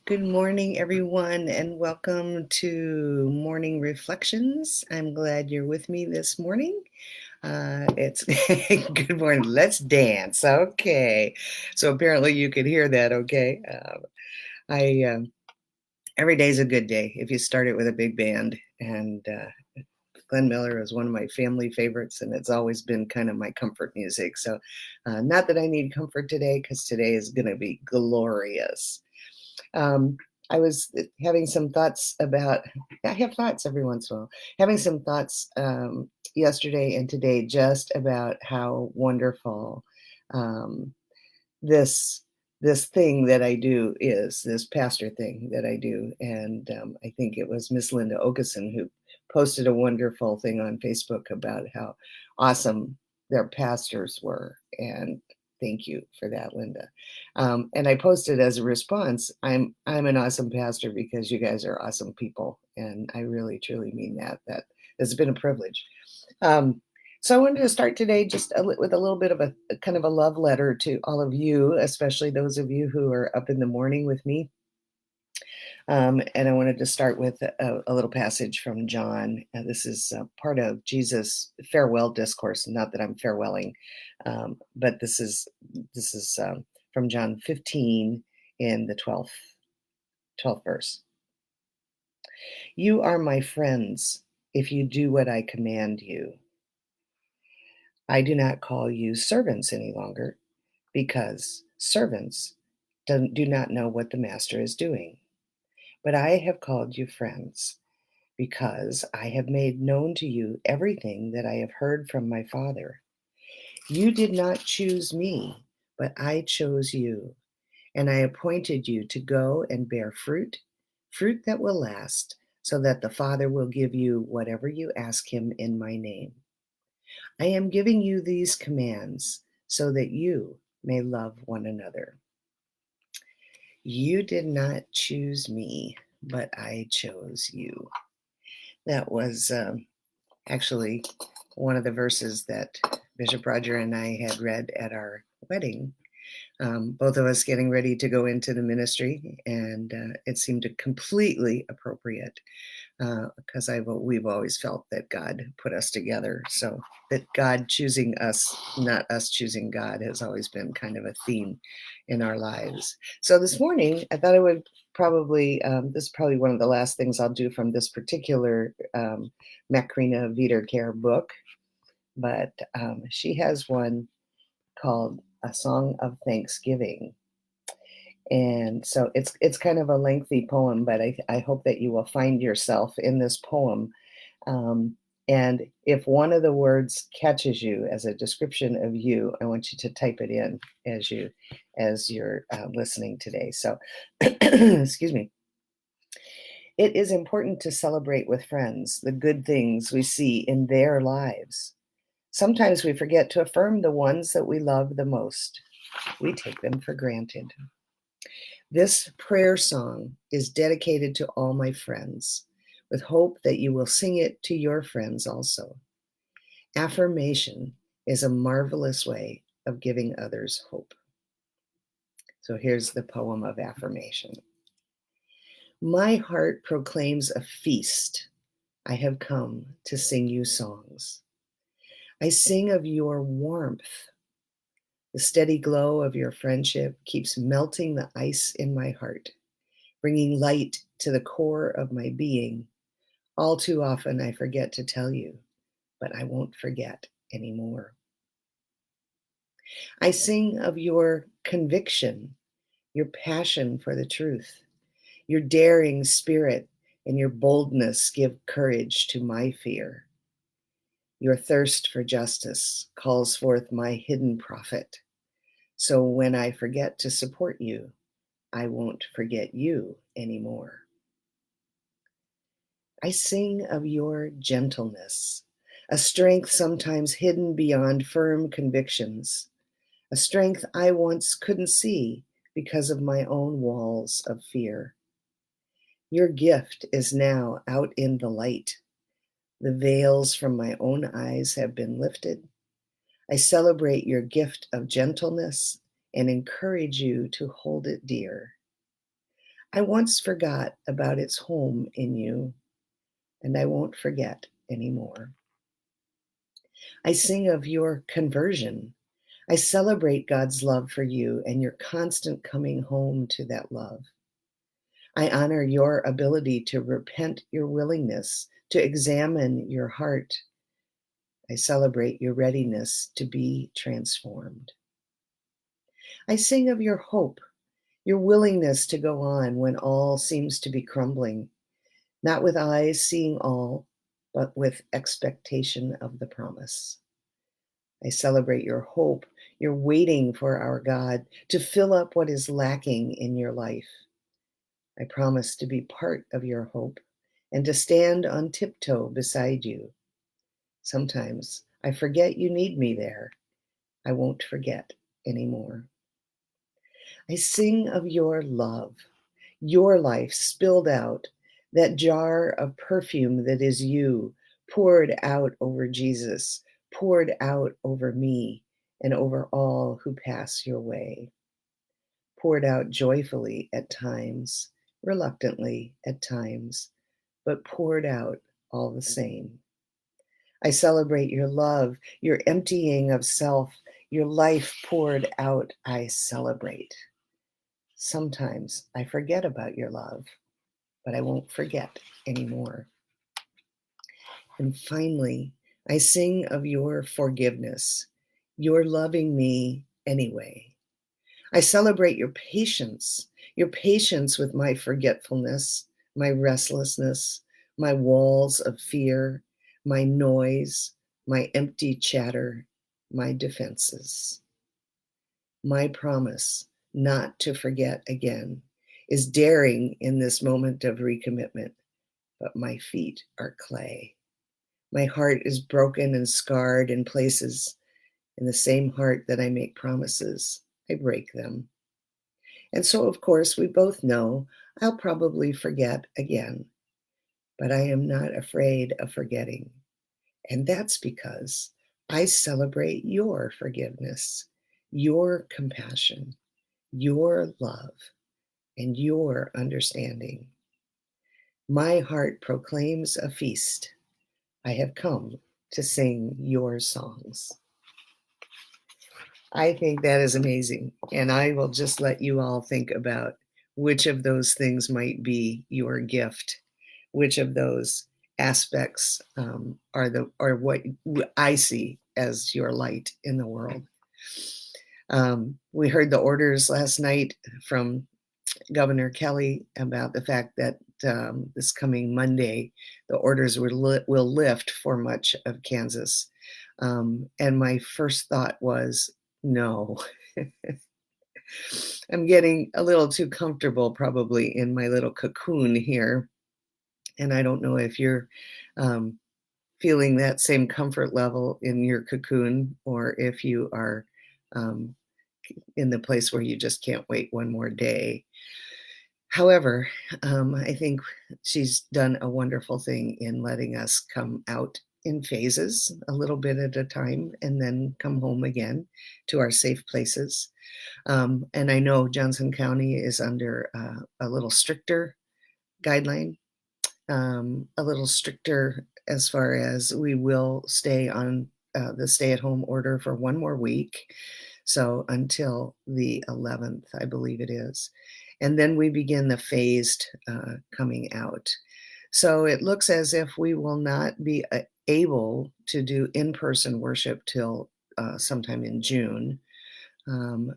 Good morning, everyone, and welcome to Morning Reflections. I'm glad you're with me this morning. It's good morning. Let's dance. Okay. So apparently you could hear that. Okay. I Every day's a good day if you start it with a big band. And Glenn Miller is one of my family favorites, and it's always been kind of my comfort music. So, not that I need comfort today, because today is going to be glorious. Um, I was having some thoughts about, I have thoughts every once in a while, having some thoughts yesterday and today just about how wonderful um, this this thing that I do is, this pastor thing that I do. And I think it was Miss Linda Okeson who posted a wonderful thing on Facebook about how awesome their pastors were. And thank you for that, Linda. And I posted as a response, I'm an awesome pastor because you guys are awesome people. And I really, truly mean that. That has been a privilege. Um, so I wanted to start today just with a little bit of a kind of a love letter to all of you, especially those of you who are up in the morning with me. And I wanted to start with a little passage from John. This is part of Jesus' farewell discourse. Not that I'm farewelling, but this is from John 15 in the 12th verse. You are my friends if you do what I command you. I do not call you servants any longer, because servants do not know what the master is doing. But I have called you friends, because I have made known to you everything that I have heard from my Father. You did not choose me, but I chose you, and I appointed you to go and bear fruit, fruit that will last, so that the Father will give you whatever you ask him in my name. I am giving you these commands so that you may love one another. You did not choose me, but I chose you. That was actually one of the verses that Bishop Roger and I had read at our wedding. Both of us getting ready to go into the ministry, and it seemed completely appropriate because we've always felt that God put us together. So that God choosing us, not us choosing God, has always been kind of a theme in our lives. So this morning, I thought I would probably, this is probably one of the last things I'll do from this particular Macrina Wiederkehr book, but she has one called A Song of Thanksgiving. And so it's kind of a lengthy poem, but I hope that you will find yourself in this poem. And if one of the words catches you as a description of you, I want you to type it in as you're listening today. So, excuse me. It is important to celebrate with friends the good things we see in their lives. Sometimes we forget to affirm the ones that we love the most. We take them for granted. This prayer song is dedicated to all my friends, with hope that you will sing it to your friends also. Affirmation is a marvelous way of giving others hope. So here's the poem of affirmation. My heart proclaims a feast. I have come to sing you songs. I sing of your warmth. The steady glow of your friendship keeps melting the ice in my heart, bringing light to the core of my being. All too often I forget to tell you, but I won't forget anymore. I sing of your conviction, your passion for the truth, your daring spirit, and your boldness give courage to my fear. Your thirst for justice calls forth my hidden prophet. So when I forget to support you, I won't forget you anymore. I sing of your gentleness, a strength sometimes hidden beyond firm convictions, a strength I once couldn't see because of my own walls of fear. Your gift is now out in the light. The veils from my own eyes have been lifted. I celebrate your gift of gentleness and encourage you to hold it dear. I once forgot about its home in you, and I won't forget anymore. I sing of your conversion. I celebrate God's love for you and your constant coming home to that love. I honor your ability to repent, your willingness to examine your heart. I celebrate your readiness to be transformed. I sing of your hope, your willingness to go on when all seems to be crumbling, not with eyes seeing all, but with expectation of the promise. I celebrate your hope, your waiting for our God to fill up what is lacking in your life. I promise to be part of your hope and to stand on tiptoe beside you. Sometimes I forget you need me there. I won't forget anymore. I sing of your love, your life spilled out, that jar of perfume that is you, poured out over Jesus, poured out over me, and over all who pass your way. Poured out joyfully at times, reluctantly at times, but poured out all the same. I celebrate your love, your emptying of self, your life poured out, I celebrate. Sometimes I forget about your love, but I won't forget anymore. And finally, I sing of your forgiveness, your loving me anyway. I celebrate your patience with my forgetfulness, my restlessness, my walls of fear, my noise, my empty chatter, my defenses. My promise not to forget again is daring in this moment of recommitment, but my feet are clay. My heart is broken and scarred in places. In the same heart that I make promises, I break them. And so, of course, we both know I'll probably forget again, but I am not afraid of forgetting. And that's because I celebrate your forgiveness, your compassion, your love, and your understanding. My heart proclaims a feast. I have come to sing your songs. I think that is amazing. And I will just let you all think about which of those things might be your gift, which of those aspects are what I see as your light in the world. We heard the orders last night from Governor Kelly about the fact that this coming Monday, the orders will lift for much of Kansas. And my first thought was, no. I'm getting a little too comfortable probably in my little cocoon here. And I don't know if you're um, feeling that same comfort level in your cocoon or if you are um, in the place where you just can't wait one more day. However, I think she's done a wonderful thing in letting us come out in phases, a little bit at a time, and then come home again to our safe places. And I know Johnson County is under a little stricter guideline, a little stricter as far as we will stay on the stay-at-home order for one more week. So until the 11th, I believe it is. And then we begin the phased coming out. So it looks as if we will not be able to do in-person worship till sometime in June.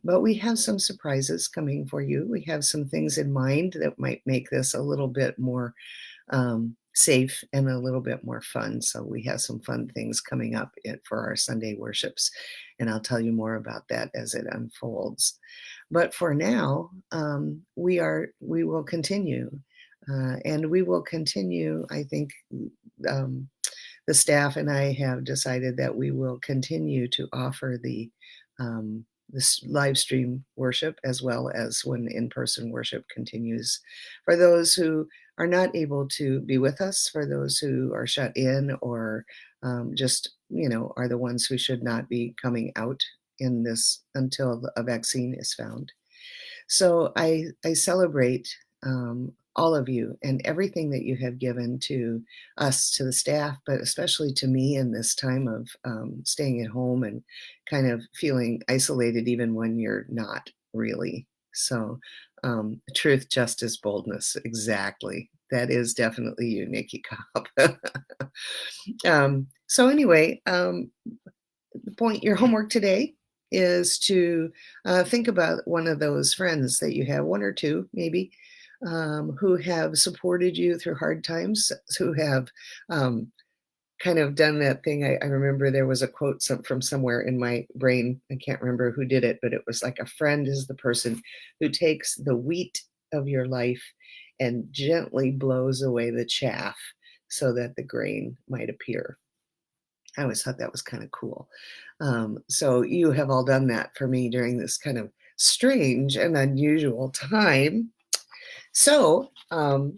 But we have some surprises coming for you. We have some things in mind that might make this a little bit more safe and a little bit more fun. So we have some fun things coming up for our Sunday worships, and I'll tell you more about that as it unfolds. But for now, we will continue, and we will continue. I think the staff and I have decided that we will continue to offer this live stream worship as well as when in-person worship continues for those who are not able to be with us, for those who are shut in or just are the ones who should not be coming out in this until a vaccine is found. So I celebrate all of you and everything that you have given to us, to the staff, but especially to me in this time of staying at home and kind of feeling isolated, even when you're not really. So, truth, justice, boldness. Exactly. That is definitely you, Nikki Cobb. So, anyway, the point, your homework today is to think about one of those friends that you have, one or two maybe, who have supported you through hard times, who have um, kind of done that thing. I remember there was a quote from somewhere in my brain. I can't remember who did it, but it was like, a friend is the person who takes the wheat of your life and gently blows away the chaff so that the grain might appear. I always thought that was kind of cool. So you have all done that for me during this kind of strange and unusual time. So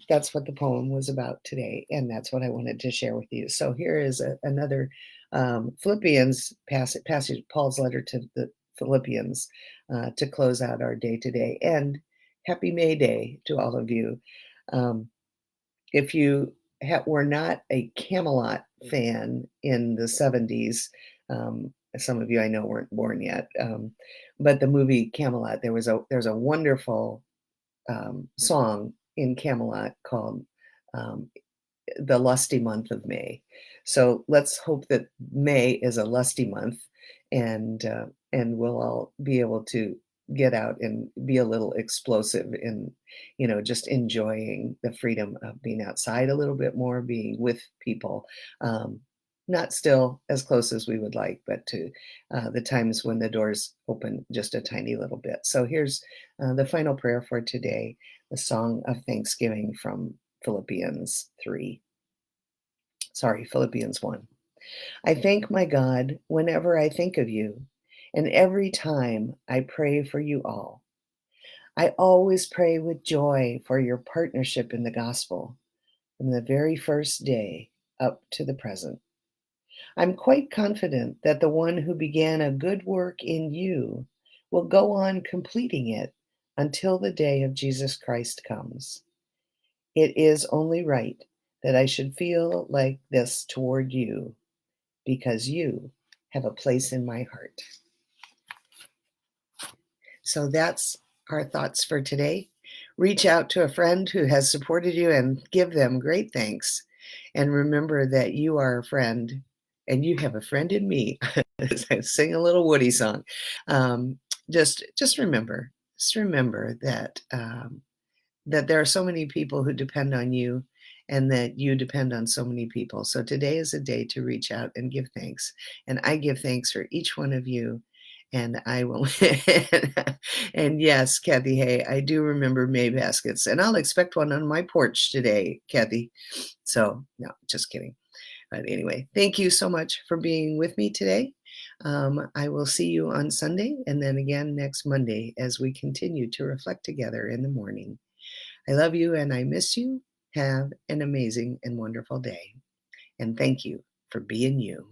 that's what the poem was about today, and that's what I wanted to share with you. So here is another Philippians passage, Paul's letter to the Philippians, to close out our day today. And happy May Day to all of you. If you were not a Camelot fan in the 70s, some of you I know weren't born yet, but the movie Camelot, there's a wonderful song in Camelot called um, "The Lusty Month of May." So let's hope that May is a lusty month, and we'll all be able to get out and be a little explosive in, just enjoying the freedom of being outside a little bit more, being with people. Um, Not still as close as we would like, but to the times when the doors open just a tiny little bit. So here's the final prayer for today, the song of thanksgiving from Philippians 3. Sorry, Philippians 1. I thank my God whenever I think of you, and every time I pray for you all. I always pray with joy for your partnership in the gospel from the very first day up to the present. I'm quite confident that the one who began a good work in you will go on completing it until the day of Jesus Christ comes. It is only right that I should feel like this toward you because you have a place in my heart. So that's our thoughts for today. Reach out to a friend who has supported you and give them great thanks. And remember that you are a friend and you have a friend in me. I sing a little Woody song. Um, just remember that that there are so many people who depend on you and that you depend on so many people. So today is a day to reach out and give thanks. And I give thanks for each one of you. And I will, and yes, Kathy, hey, I do remember May baskets, and I'll expect one on my porch today, Kathy. So, no, just kidding. But anyway, thank you so much for being with me today. I will see you on Sunday and then again next Monday as we continue to reflect together in the morning. I love you and I miss you. Have an amazing and wonderful day. And thank you for being you.